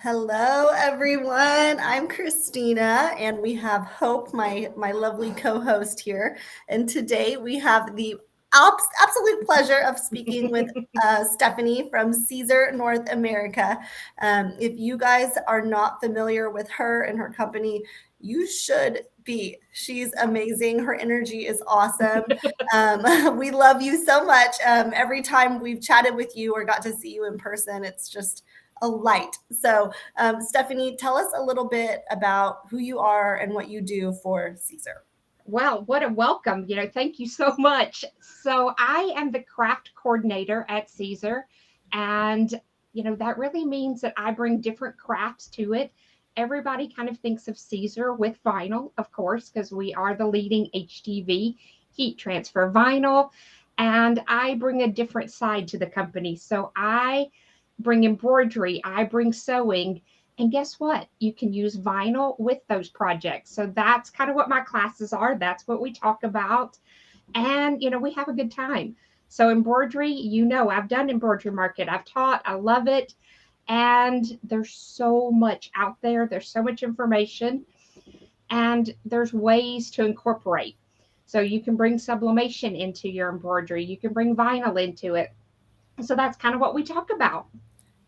Hello, everyone. I'm Christina, and we have Hope, my lovely co-host here. And today we have the absolute pleasure of speaking with Stephanie from Siser North America. If you guys are not familiar with her and her company, you should be. She's amazing. Her energy is awesome. We love you so much. Every time we've chatted with you or got to see you in person, it's just a light. So, Stephanie, tell us a little bit about who you are and what you do for Siser. Well, what a welcome. Thank you so much. So, I am the craft coordinator at Siser. And, that really means that I bring different crafts to it. Everybody kind of thinks of Siser with vinyl, of course, because we are the leading HTV heat transfer vinyl. And I bring a different side to the company. So, I bring embroidery, I bring sewing. And guess what? You can use vinyl with those projects. So that's kind of what my classes are. That's what we talk about. And, we have a good time. So, embroidery, I've done embroidery market, I've taught, I love it. And there's so much out there, there's so much information, and there's ways to incorporate. So, you can bring sublimation into your embroidery, you can bring vinyl into it. So, that's kind of what we talk about.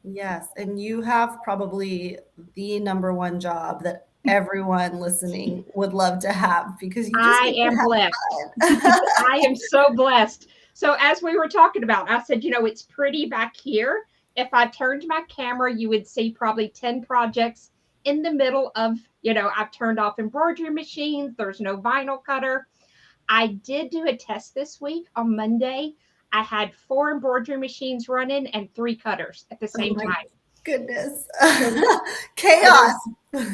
Yes, and you have probably the number one job that everyone listening would love to have because you just I get to am blessed. have fun. I am so blessed. So, as we were talking about, I said, it's pretty back here. If I turned my camera, you would see probably 10 projects in the middle of, I've turned off embroidery machines. There's no vinyl cutter. I did do a test this week on Monday. I had 4 embroidery machines running and 3 cutters at the Oh same my time. goodness. So, so Chaos.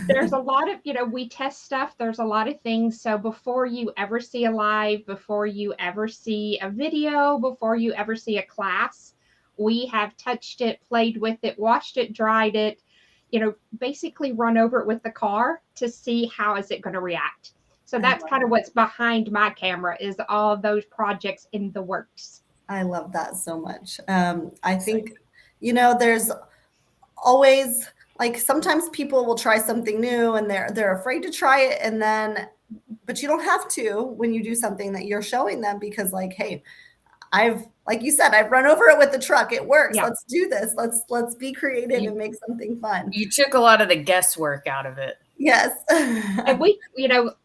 there's a lot of, we test stuff. There's a lot of things. So before you ever see a live, before you ever see a video, before you ever see a class, we have touched it, played with it, washed it, dried it, basically run over it with the car to see how is it going to react. So I that's love kind of it. what's behind my camera is all of those projects in the works. I love that so much. I think, there's always like sometimes people will try something new and they're afraid to try it and then but you don't have to when you do something that you're showing them because like, hey, I've like you said, I've run over it with the truck. It works. Yeah. Let's do this. Let's be creative You and make something fun. you took a lot of the guesswork out of it. Yes. And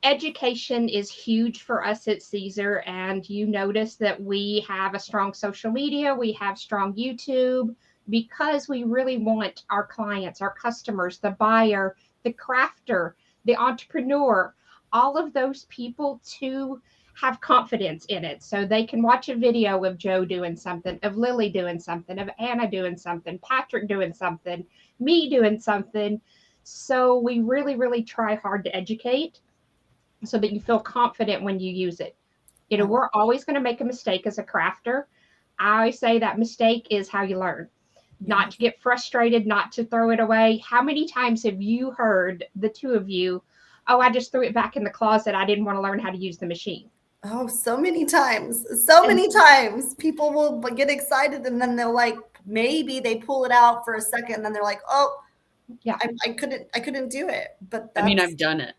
education is huge for us at Siser. And you notice that we have a strong social media, we have strong YouTube, because we really want our clients, our customers, the buyer, the crafter, the entrepreneur, all of those people to have confidence in it. So they can watch a video of Joe doing something, of Lily doing something, of Anna doing something, Patrick doing something, me doing something. So we really, really try hard to educate so that you feel confident when you use it. We're always going to make a mistake as a crafter. I always say that mistake is how you learn, not Yes. to get frustrated, not to throw it away. How many times have you heard, the two of you, oh, I just threw it back in the closet. I didn't want to learn how to use the machine. Oh, so many times. So And many times. People will get excited and then they'll like maybe they pull it out for a second and then they're like, "Oh, yeah. I couldn't do it." But I mean, that's I've done it.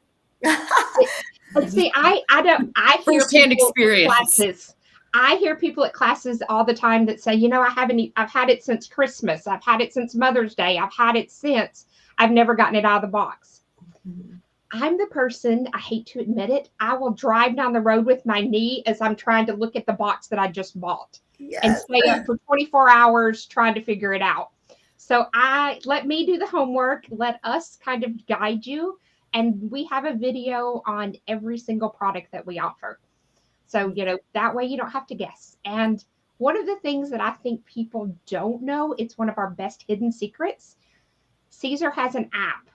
And see, I hear Firsthand people at experience. classes. I hear people at classes all the time that say, I've had it since Christmas. I've had it since Mother's Day. I've had it since. I've never gotten it out of the box. I'm the person, I hate to admit it, I will drive down the road with my knee as I'm trying to look at the box that I just bought and yes. stay up for 24 hours trying to figure it out. So I let me do the homework, let us kind of guide you. And we have a video on every single product that we offer. So, that way you don't have to guess. And one of the things that I think people don't know, it's one of our best hidden secrets. Siser has an app.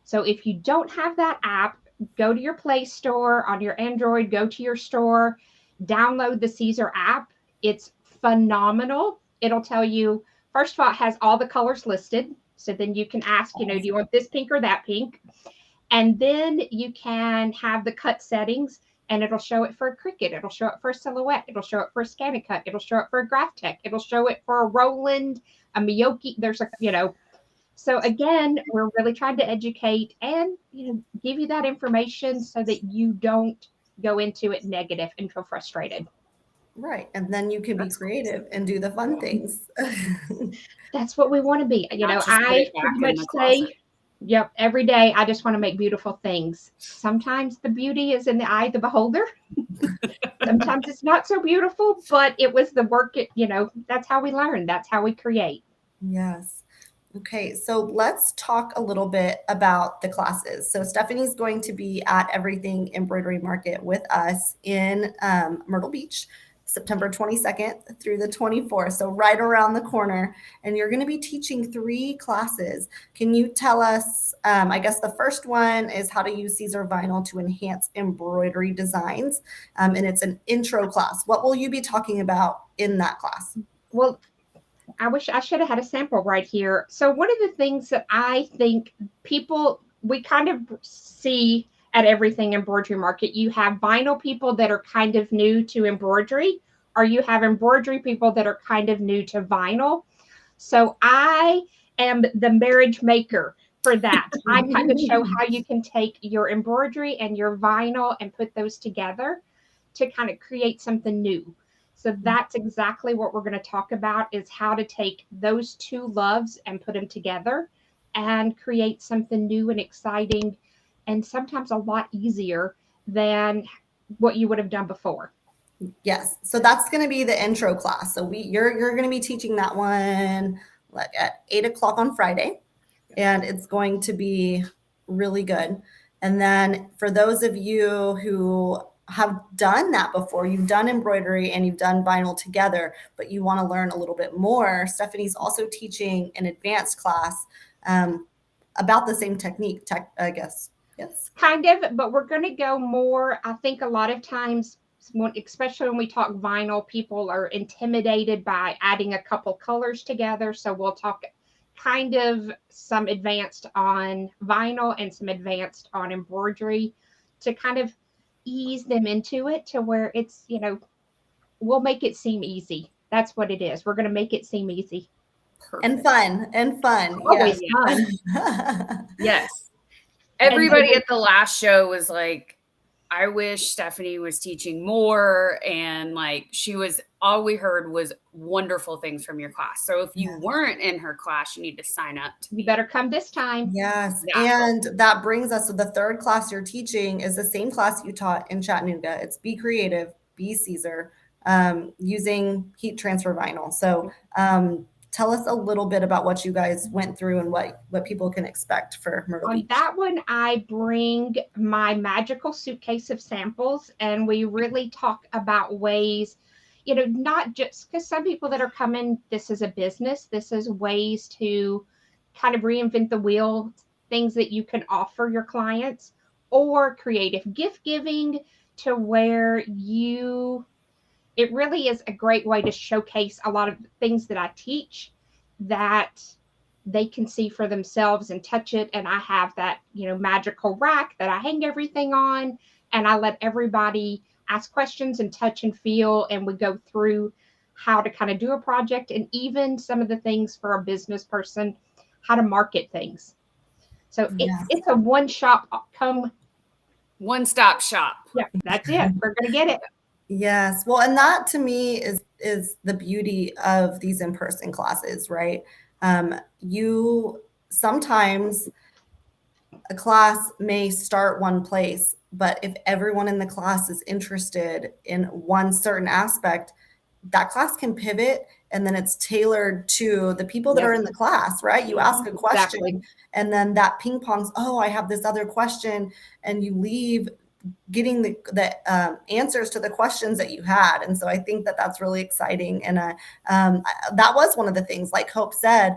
So if you don't have that app, go to your Play Store on your Android, go to your store, download the Siser app. It's phenomenal. It'll tell you, first of all, it has all the colors listed. So then you can ask, do you want this pink or that pink? And then you can have the cut settings and it'll show it for a Cricut. It'll show it for a Silhouette. It'll show it for a ScanNCut. It'll show it for a Graph Tech. It'll show it for a Roland, a Miyoki. There's So again, we're really trying to educate and give you that information so that you don't go into it negative and feel frustrated. Right. And then you can be creative and do the fun things. That's what we want to be. Not just put I it back pretty in much the say, closet. yep, every day I just want to make beautiful things. Sometimes the beauty is in the eye of the beholder. Sometimes it's not so beautiful, but it was the work, that's how we learn. That's how we create. Yes. Okay, so let's talk a little bit about the classes. So Stephanie's going to be at Everything Embroidery Market with us in Myrtle Beach, September 22nd through the 24th. So right around the corner, and you're going to be teaching 3 classes. Can you tell us, I guess the first one is how to use Siser vinyl to enhance embroidery designs. And it's an intro class. What will you be talking about in that class? Well, I wish I should have had a sample right here. So one of the things that I think we kind of see at Everything Embroidery Market, you have vinyl people that are kind of new to embroidery, or you have embroidery people that are kind of new to vinyl. So I am the marriage maker for that. I kind of show how you can take your embroidery and your vinyl and put those together to kind of create something new. So that's exactly what we're going to talk about, is how to take those 2 loves and put them together and create something new and exciting, and sometimes a lot easier than what you would have done before. Yes. So that's going to be the intro class. So you're going to be teaching that one like at 8:00 on Friday, and it's going to be really good. And then for those of you who have done that before, you've done embroidery and you've done vinyl together, but you want to learn a little bit more, Stephanie's also teaching an advanced class about the same technique, I guess. Yes. Kind of, but we're going to go more. I think a lot of times, especially when we talk vinyl, people are intimidated by adding a couple colors together. So we'll talk kind of some advanced on vinyl and some advanced on embroidery to kind of ease them into it to where it's, we'll make it seem easy. That's what it is. We're going to make it seem easy. Perfect. And fun. Always fun. Yes. Everybody at the last show was like, I wish Stephanie was teaching more. And like, all we heard was wonderful things from your class. So if you weren't in her class, you need to sign up. You better come this time. Yes. And that brings us to the third class you're teaching is the same class you taught in Chattanooga. It's Be Creative, Be Siser, using heat transfer vinyl. So tell us a little bit about what you guys went through and what people can expect for Myrtle Beach. On that one, I bring my magical suitcase of samples, and we really talk about ways, not just because some people that are coming, this is a business, this is ways to kind of reinvent the wheel, things that you can offer your clients, or creative gift giving to where it really is a great way to showcase a lot of things that I teach that they can see for themselves and touch it. And I have that, magical rack that I hang everything on, and I let everybody ask questions and touch and feel. And we go through how to kind of do a project, and even some of the things for a business person, how to market things. So it's a one-stop shop. Yeah, that's it. We're going to get it. Yes. Well, and that to me is the beauty of these in-person classes, right? You sometimes a class may start one place, but if everyone in the class is interested in one certain aspect, that class can pivot, and then it's tailored to the people that are in the class, right? You ask a question, and then that ping pongs, oh, I have this other question, and you leave getting the answers to the questions that you had. And so I think that that's really exciting. And that was one of the things, like Hope said,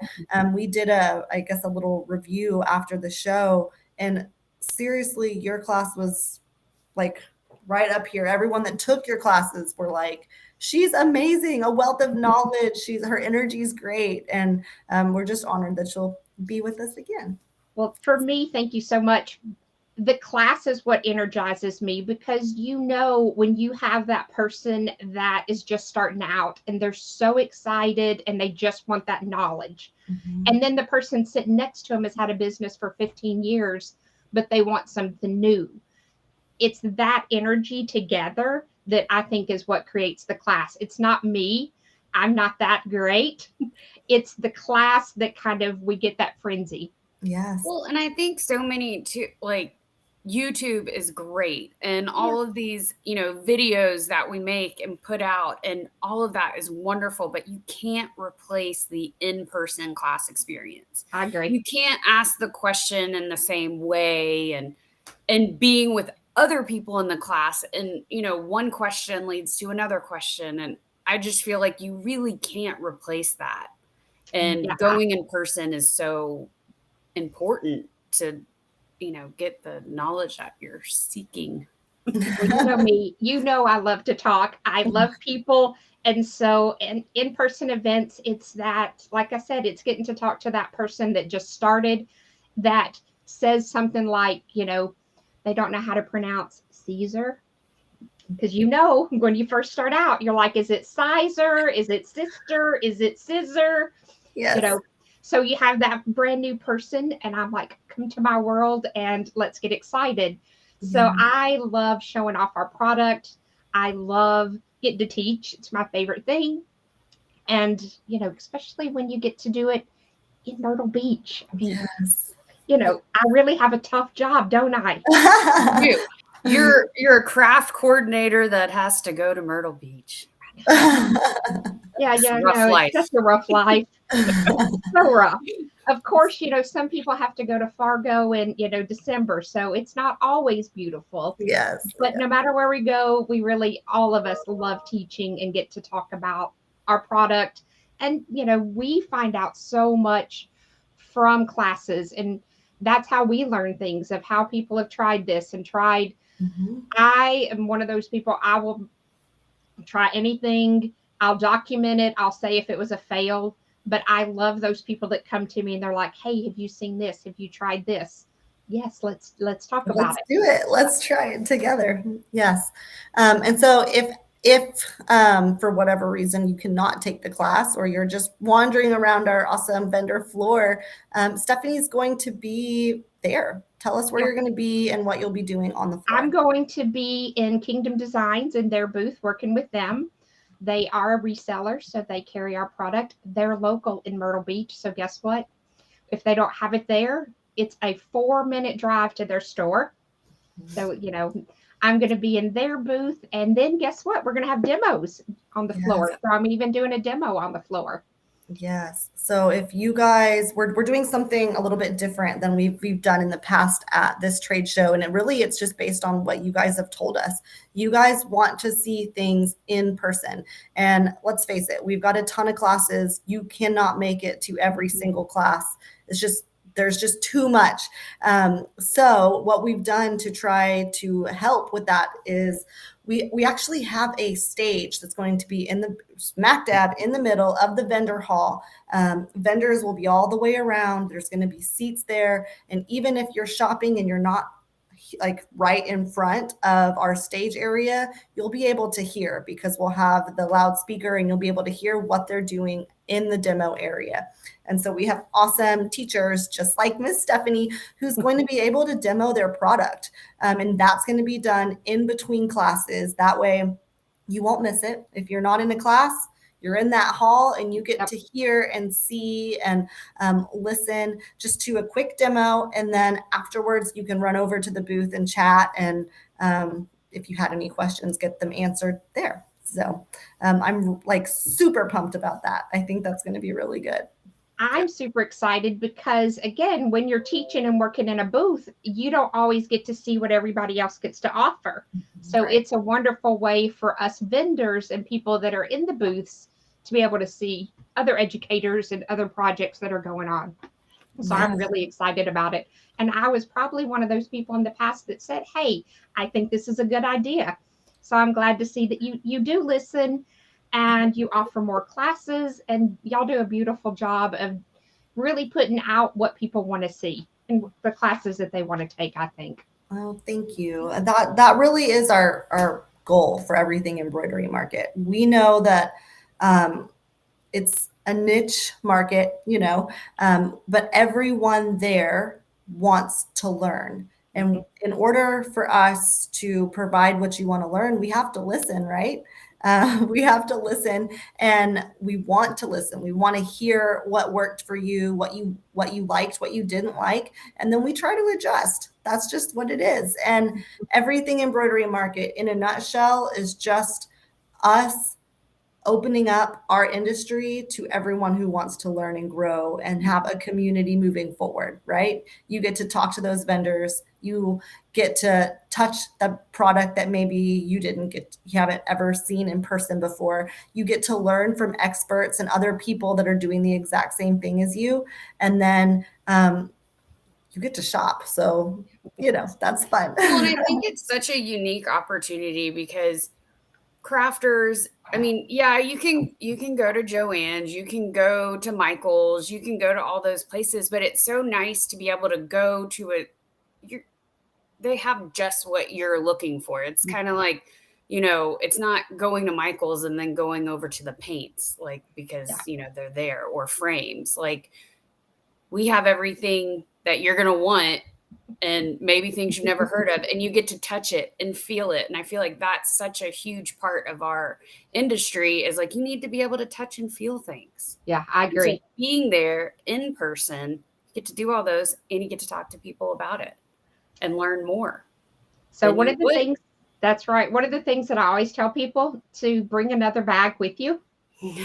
we did a little review after the show, and seriously, your class was like right up here. Everyone that took your classes were like, she's amazing, a wealth of knowledge. Her energy is great. And we're just honored that she'll be with us again. Well, for me, thank you so much. the class is what energizes me, because when you have that person that is just starting out and they're so excited and they just want that knowledge. Mhm. And then the person sitting next to them has had a business for 15 years, but they want something new. It's that energy together that I think is what creates the class. It's not me. I'm not that great. It's the class that we get that frenzy. Yes. Well, and I think so many too, like YouTube is great, and all of these, videos that we make and put out, and all of that is wonderful, but you can't replace the in-person class experience. I agree. You can't ask the question in the same way, and being with other people in the class, and one question leads to another question, and I just feel like you really can't replace that. And Yeah. going in person is so important to get the knowledge that you're seeking. Well, you know me, I love to talk. I love people. And so in-person events, it's that, like I said, it's getting to talk to that person that just started, that says something like, they don't know how to pronounce Siser. Because when you first start out, you're like, is it Siser? Is it sister? Is it scissor? Yes. So you have that brand new person, and I'm like, come to my world and let's get excited. So Yeah. I love showing off our product. I love getting to teach. It's my favorite thing. And, especially when you get to do it in Myrtle Beach. I mean, Yes. I really have a tough job, don't I? You're a craft coordinator that has to go to Myrtle Beach. Yeah, rough life. It's just a rough life. So rough. Of course, some people have to go to Fargo in, December, so it's not always beautiful. Yes. But no matter where we go, we really, all of us love teaching and get to talk about our product. And, we find out so much from classes, and that's how we learn things of how people have tried this and tried. Mhm. I am one of those people, I will try anything. I'll document it. I'll say if it was a fail, but I love those people that come to me and they're like, hey, have you seen this? Have you tried this? Yes, let's talk about it. Let's do it. Let's try it together. Yes. And so if for whatever reason you cannot take the class, or you're just wandering around our awesome vendor floor, Stephanie's going to be there. Tell us where you're going to be and what you'll be doing on the floor. I'm going to be in Kingdom Designs in their booth working with them. They are a reseller, so they carry our product. They're local in Myrtle Beach, so guess what? If they don't have it there, it's a 4-minute drive to their store. So, I'm going to be in their booth, and then guess what? We're going to have demos on the floor. So I'm even doing a demo on the floor. Yes. So if you guys, we're doing something a little bit different than we've done in the past at this trade show. And it's just based on what you guys have told us. You guys want to see things in person. And let's face it, we've got a ton of classes. You cannot make it to every single class. There's just too much. So what we've done to try to help with that is we actually have a stage that's going to be in the smack dab in the middle of the vendor hall. Vendors will be all the way around. There's going to be seats there. And even if you're shopping and you're not like right in front of our stage area, you'll be able to hear, because we'll have the loudspeaker and you'll be able to hear what they're doing in the demo area. And so we have awesome teachers just like Miss Stephanie, who's going to be able to demo their product. And that's going to be done in between classes. That way you won't miss it. If you're not in a class, you're in that hall and you get to hear and see and listen just to a quick demo. And then afterwards, you can run over to the booth and chat. And if you had any questions, get them answered there. So I'm like super pumped about that. I think that's going to be really good. I'm super excited because, again, when you're teaching and working in a booth, you don't always get to see what everybody else gets to offer. So It's a wonderful way for us vendors and people that are in the booths to be able to see other educators and other projects that are going on. So I'm really excited about it. And I was probably one of those people in the past that said, hey, I think this is a good idea. So I'm glad to see that you do listen and you offer more classes, and y'all do a beautiful job of really putting out what people want to see and the classes that they want to take, I think. Oh, thank you. That really is our goal for everything embroidery market. We know that it's a niche market, but everyone there wants to learn. And in order for us to provide what you want to learn, we have to listen, right? We have to listen, and we want to listen. We want to hear what worked for you, what you liked, what you didn't like, and then we try to adjust. That's just what it is. And everything embroidery market, in a nutshell, is just us opening up our industry to everyone who wants to learn and grow and have a community moving forward, right? You get to talk to those vendors. You get to touch the product that maybe you haven't ever seen in person before. You get to learn from experts and other people that are doing the exact same thing as you. And then you get to shop. So, that's fun. Well, and I think it's such a unique opportunity because crafters, I mean, yeah, you can go to Joann's, you can go to Michael's, you can go to all those places, but it's so nice to be able to go to they have just what you're looking for. It's kind of like, it's not going to Michael's and then going over to the paints, like, because, they're there, or frames. Like, we have everything that you're going to want, and maybe things you've never heard of, and you get to touch it and feel it. And I feel like that's such a huge part of our industry, is like, you need to be able to touch and feel things. Yeah, I agree. So being there in person, you get to do all those, and you get to talk to people about it and learn more. So one of the things, that's right. One of the things that I always tell people, to bring another bag with you,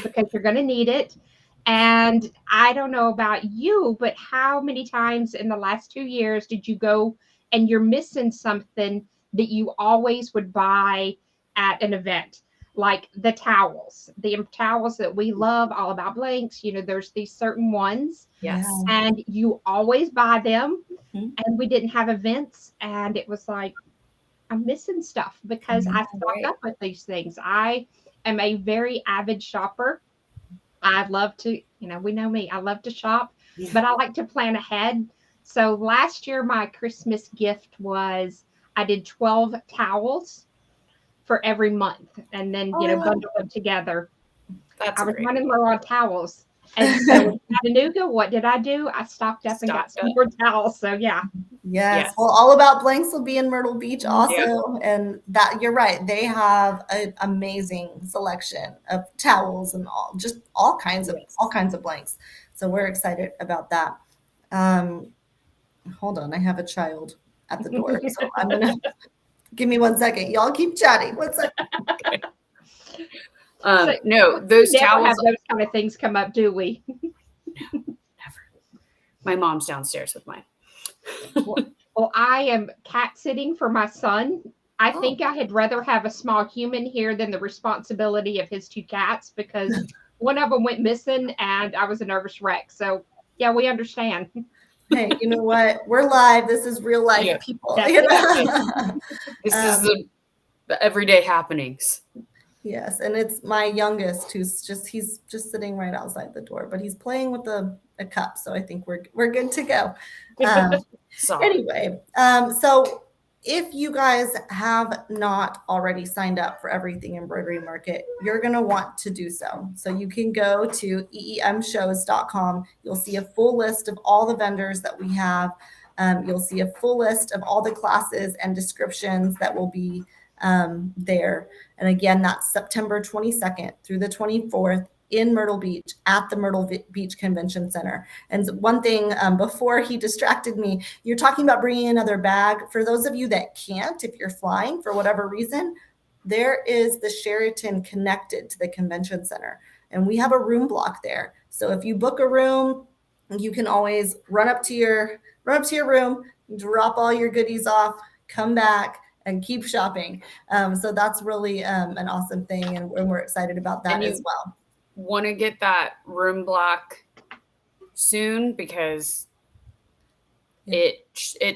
because you're going to need it. And I don't know about you, but how many times in the last 2 years did you go and you're missing something that you always would buy at an event? Like the towels that we love, All About Blanks. There's these certain ones. Yes. And you always buy them. And we didn't have events. And it was like, I'm missing stuff because I stock up with these things. I am a very avid shopper. I love to, we know me, I love to shop, but I like to plan ahead. So last year, my Christmas gift was, I did 12 towels for every month, and then, bundle them together. I was running low on towels. And so in Chattanooga, what did I do? I stocked up and got some more towels. So yeah. Yes. Well, All About Blanks will be in Myrtle Beach also. Yeah. And that, you're right. They have an amazing selection of towels and all kinds of blanks. So we're excited about that. Hold on. I have a child at the door. So I'm going to give me 1 second. Y'all keep chatting. 1 second. Okay. No, those never towels have those kind of things come up, do we? No, never. My mom's downstairs with mine. Well, I am cat sitting for my son. I think I had rather have a small human here than the responsibility of his 2 cats, because one of them went missing and I was a nervous wreck. So yeah, we understand. Hey, you know what? We're live. This is real life, people. This is the everyday happenings. Yes, and it's my youngest he's just sitting right outside the door, but he's playing with a cup, so I think we're good to go. Anyway, so if you guys have not already signed up for Everything Embroidery Market, you're going to want to do so. So you can go to eemshows.com. You'll see a full list of all the vendors that we have. You'll see a full list of all the classes and descriptions that will be there. And again, that's September 22nd through the 24th in Myrtle Beach at the Myrtle Beach Convention Center. And one thing before he distracted me, you're talking about bringing another bag. For those of you that can't, if you're flying for whatever reason, there is the Sheraton connected to the convention center, and we have a room block there. So if you book a room, you can always run up to your room, drop all your goodies off, come back, and keep shopping. So that's really an awesome thing, and we're excited about that as well. Want to get that room block soon, because it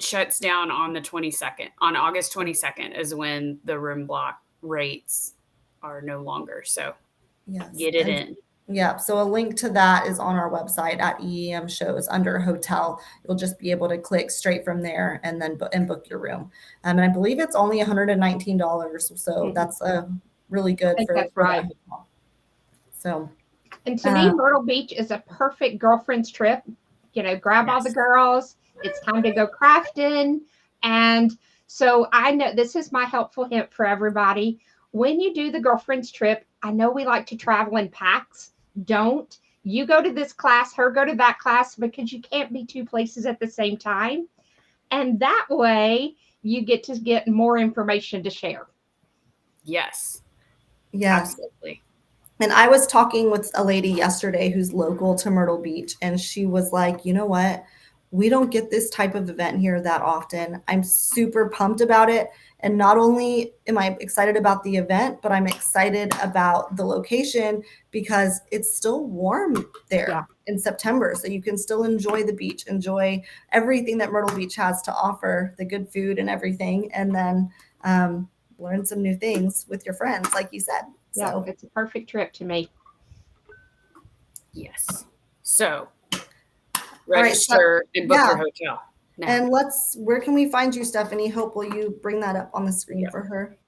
shuts down on the 22nd. On August 22nd is when the room block rates are no longer. So get it in. Yeah, so a link to that is on our website at EEM shows under hotel. You'll just be able to click straight from there and then book your room. And I believe it's only $119, so that's really I good think for that's that right. hotel. So, And to me, Myrtle Beach is a perfect girlfriend's trip. Grab all the Yes. girls. It's time to go crafting. And so I know this is my helpful hint for everybody. When you do the girlfriend's trip, I know we like to travel in packs. Don't. You go to this class, her go to that class, because you can't be two places at the same time. And that way you get to get more information to share. Yes. yes. Absolutely. And I was talking with a lady yesterday who's local to Myrtle Beach, and she was like, you know what? We don't get this type of event here that often. I'm super pumped about it. And not only am I excited about the event, but I'm excited about the location because it's still warm there in September. So you can still enjoy the beach, enjoy everything that Myrtle Beach has to offer, the good food and everything. And then learn some new things with your friends, like you said. Yeah, So it's a perfect trip to me. Yes. So right, register and book yeah. your hotel. Now. And where can we find you, Stephanie? Hope will you bring that up on the screen for her?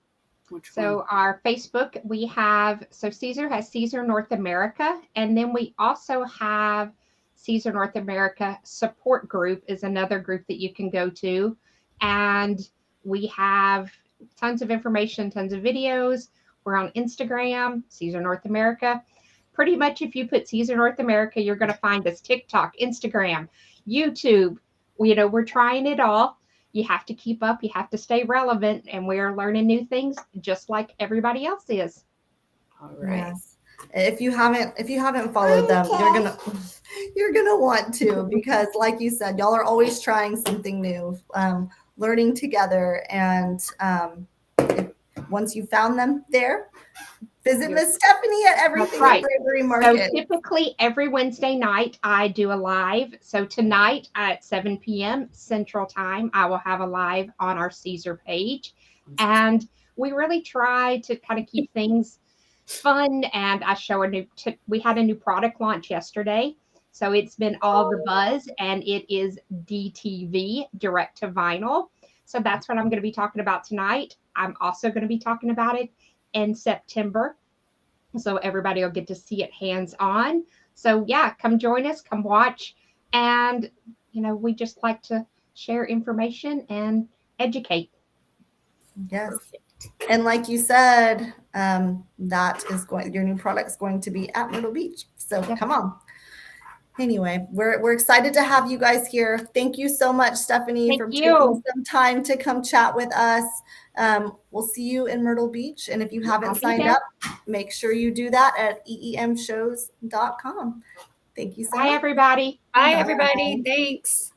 So our Facebook, we have, so Siser has Siser North America. And then we also have Siser North America Support Group is another group that you can go to. And we have tons of information, tons of videos. We're on Instagram, Siser North America. Pretty much if you put Siser North America, you're going to find us TikTok, Instagram, YouTube. We're trying it all. You have to keep up, you have to stay relevant, and we're learning new things just like everybody else is. All right. Yes. If you haven't followed them, you're gonna want to, because like you said, y'all are always trying something new, learning together, and once you found them there, visit Miss Stephanie at everything Embroidery Market. So typically every Wednesday night I do a live. So tonight at 7 p.m. Central Time, I will have a live on our Siser page. And we really try to kind of keep things fun. And I show we had a new product launch yesterday. So it's been all the buzz, and it is DTV, direct to vinyl. So that's what I'm going to be talking about tonight. I'm also going to be talking about it in September. So everybody will get to see it hands on. So yeah, come join us, come watch. And, we just like to share information and educate. Yes. And like you said, your new product's going to be at Myrtle Beach. So come on. Anyway, we're excited to have you guys here. Thank you so much, Stephanie, for taking some time to come chat with us. We'll see you in Myrtle Beach. And if you haven't signed up, make sure you do that at eemshows.com. Thank you so much. Bye, everybody. Bye, everybody. Thanks.